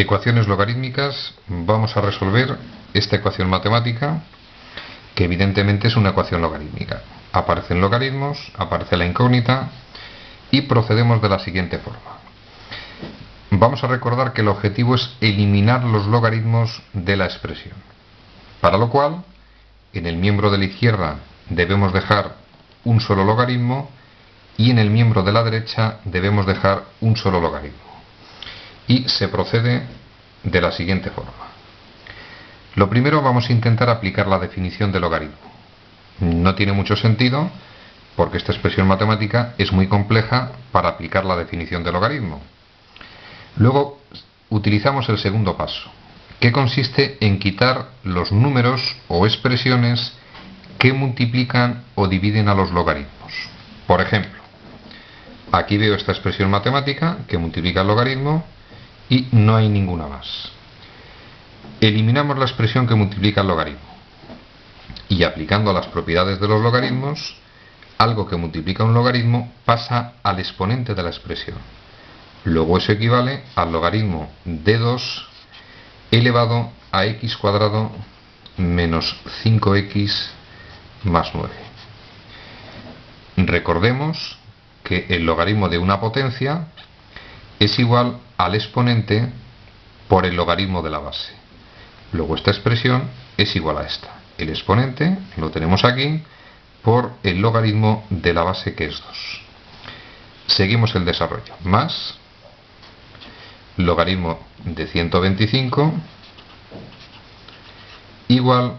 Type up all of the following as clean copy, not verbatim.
Ecuaciones logarítmicas. Vamos a resolver esta ecuación matemática, que evidentemente es una ecuación logarítmica. Aparecen logaritmos, aparece la incógnita y procedemos de la siguiente forma. Vamos a recordar que el objetivo es eliminar los logaritmos de la expresión, para lo cual en el miembro de la izquierda debemos dejar un solo logaritmo y en el miembro de la derecha debemos dejar un solo logaritmo. Y se procede de la siguiente forma. Lo primero, vamos a intentar aplicar la definición de logaritmo. No tiene mucho sentido porque esta expresión matemática es muy compleja para aplicar la definición de logaritmo. Luego utilizamos el segundo paso, que consiste en quitar los números o expresiones que multiplican o dividen a los logaritmos. Por ejemplo, aquí veo esta expresión matemática que multiplica el logaritmo y no hay ninguna más. Eliminamos la expresión que multiplica el logaritmo y, aplicando las propiedades de los logaritmos, algo que multiplica un logaritmo pasa al exponente de la expresión. Luego eso equivale al logaritmo de 2 elevado a x cuadrado menos 5x más 9. Recordemos que el logaritmo de una potencia es igual al exponente por el logaritmo de la base. Luego esta expresión es igual a esta. El exponente lo tenemos aquí por el logaritmo de la base, que es 2. Seguimos el desarrollo. Más logaritmo de 125 igual,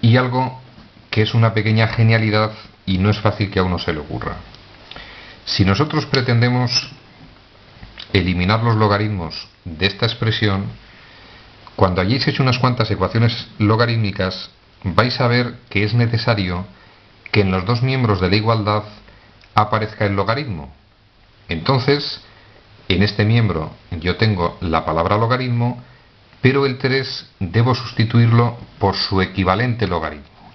y algo que es una pequeña genialidad y no es fácil que a uno se le ocurra. Si nosotros pretendemos eliminar los logaritmos de esta expresión, cuando hayáis hecho unas cuantas ecuaciones logarítmicas, vais a ver que es necesario que en los dos miembros de la igualdad aparezca el logaritmo. Entonces, en este miembro yo tengo la palabra logaritmo, pero el 3 debo sustituirlo por su equivalente logaritmo.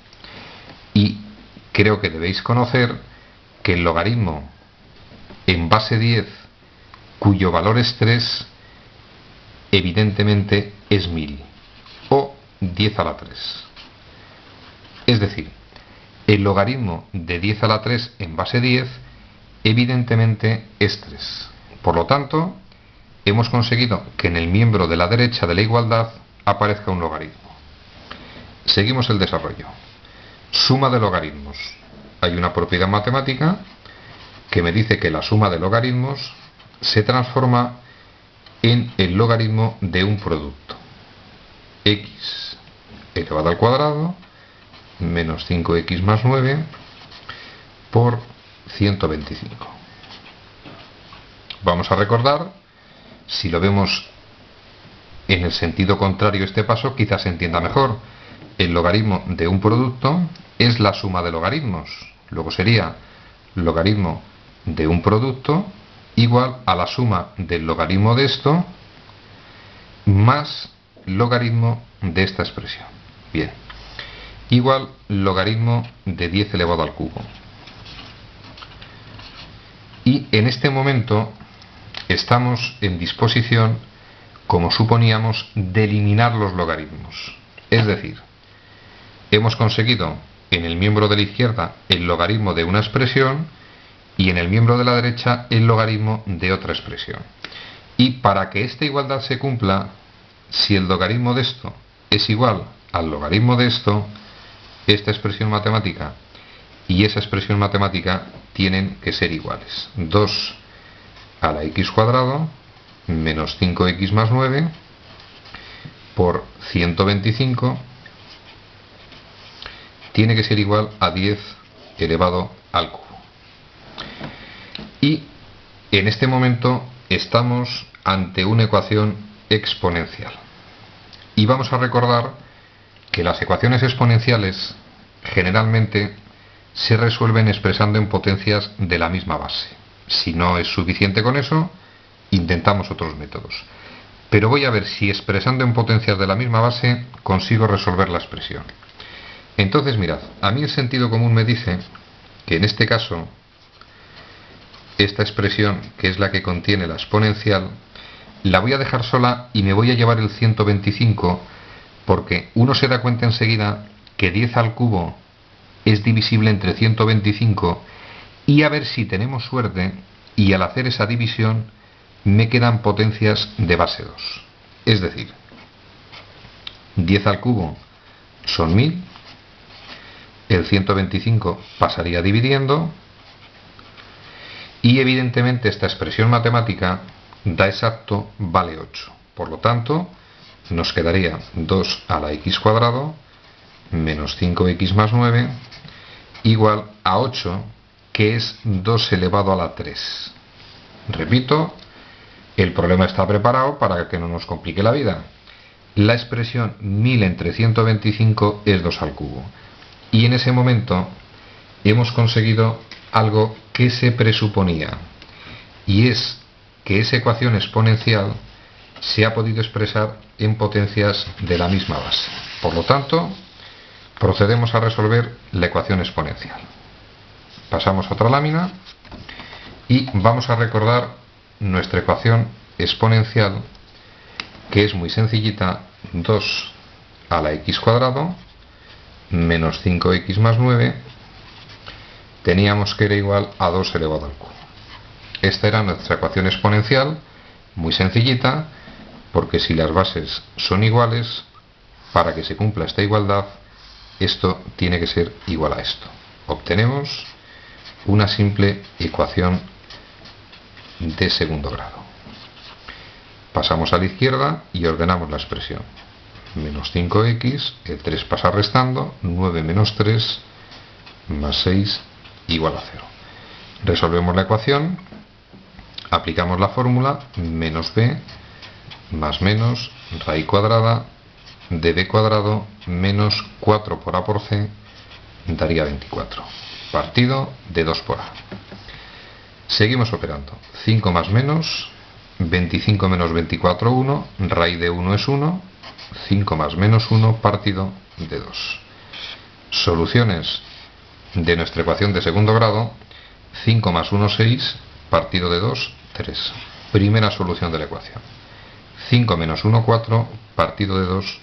Y creo que debéis conocer que el logaritmo en base 10, cuyo valor es 3, evidentemente es 1000, o 10 a la 3. Es decir, el logaritmo de 10 a la 3 en base 10 evidentemente es 3. Por lo tanto, hemos conseguido que en el miembro de la derecha de la igualdad aparezca un logaritmo. Seguimos el desarrollo. Suma de logaritmos. Hay una propiedad matemática que me dice que la suma de logaritmos se transforma en el logaritmo de un producto. X elevado al cuadrado menos 5x más 9 por 125. Vamos a recordar, si lo vemos en el sentido contrario este paso, quizás se entienda mejor. El logaritmo de un producto es la suma de logaritmos. Luego sería logaritmo de un producto igual a la suma del logaritmo de esto más logaritmo de esta expresión. Bien, igual logaritmo de 10 elevado al cubo. Y en este momento estamos en disposición, como suponíamos, de eliminar los logaritmos. Es decir, hemos conseguido en el miembro de la izquierda el logaritmo de una expresión y en el miembro de la derecha el logaritmo de otra expresión. Y para que esta igualdad se cumpla, si el logaritmo de esto es igual al logaritmo de esto, esta expresión matemática y esa expresión matemática tienen que ser iguales. 2 a la x cuadrado menos 5x más 9 por 125 tiene que ser igual a 10 elevado al cubo. Y en este momento estamos ante una ecuación exponencial. Y vamos a recordar que las ecuaciones exponenciales generalmente se resuelven expresando en potencias de la misma base. Si no es suficiente con eso, intentamos otros métodos. Pero voy a ver si expresando en potencias de la misma base consigo resolver la expresión. Entonces mirad, a mí el sentido común me dice que en este caso esta expresión, que es la que contiene la exponencial, La voy a dejar sola y me voy a llevar el 125 porque uno se da cuenta enseguida que 10 al cubo es divisible entre 125 y a ver si tenemos suerte y al hacer esa división me quedan potencias de base 2. Es decir, 10 al cubo son 1000, el 125 pasaría dividiendo y evidentemente esta expresión matemática da exacto vale 8. Por lo tanto, nos quedaría 2 a la x cuadrado menos 5x más 9 igual a 8, que es 2 elevado a la 3. Repito, el problema está preparado para que no nos complique la vida. La expresión 1000 entre 125 es 2 al cubo. Y en ese momento hemos conseguido algo que se presuponía, y es que esa ecuación exponencial se ha podido expresar en potencias de la misma base. Por lo tanto, procedemos a resolver la ecuación exponencial. Pasamos a otra lámina y vamos a recordar nuestra ecuación exponencial, que es muy sencillita: 2 a la x cuadrado menos 5x más 9 teníamos que era igual a 2 elevado al cubo. Esta era nuestra ecuación exponencial, muy sencillita, porque si las bases son iguales, para que se cumpla esta igualdad, esto tiene que ser igual a esto. Obtenemos una simple ecuación de segundo grado. Pasamos a la izquierda y ordenamos la expresión. Menos 5x, el 3 pasa restando, 9 menos 3 más 6 igual a 0. Resolvemos la ecuación, aplicamos la fórmula menos b más menos raíz cuadrada de b cuadrado menos 4 por a por c daría 24, partido de 2 por a. Seguimos operando. 5 más menos, 25 menos 24, 1, raíz de 1 es 1, 5 más menos 1 partido de 2. Soluciones de nuestra ecuación de segundo grado: 5 más 1, 6, partido de 2, 3. Primera solución de la ecuación. 5 menos 1, 4, partido de 2,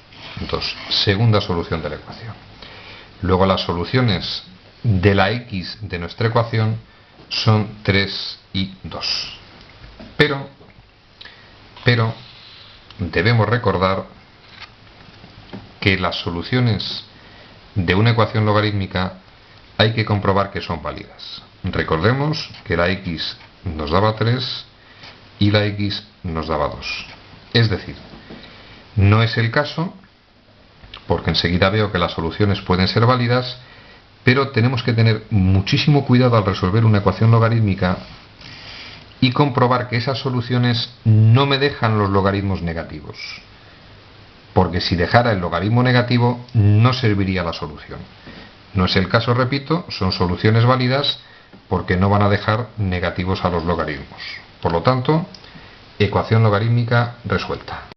2. Segunda solución de la ecuación. Luego las soluciones de la x de nuestra ecuación son 3 y 2. Pero debemos recordar que las soluciones de una ecuación logarítmica hay que comprobar que son válidas. Recordemos que la x nos daba 3 y la x nos daba 2. Es decir, no es el caso, porque enseguida veo que las soluciones pueden ser válidas, pero tenemos que tener muchísimo cuidado al resolver una ecuación logarítmica y comprobar que esas soluciones no me dejan los logaritmos negativos. Porque si dejara el logaritmo negativo, no serviría la solución. No es el caso, repito, son soluciones válidas porque no van a dejar negativos a los logaritmos. Por lo tanto, ecuación logarítmica resuelta.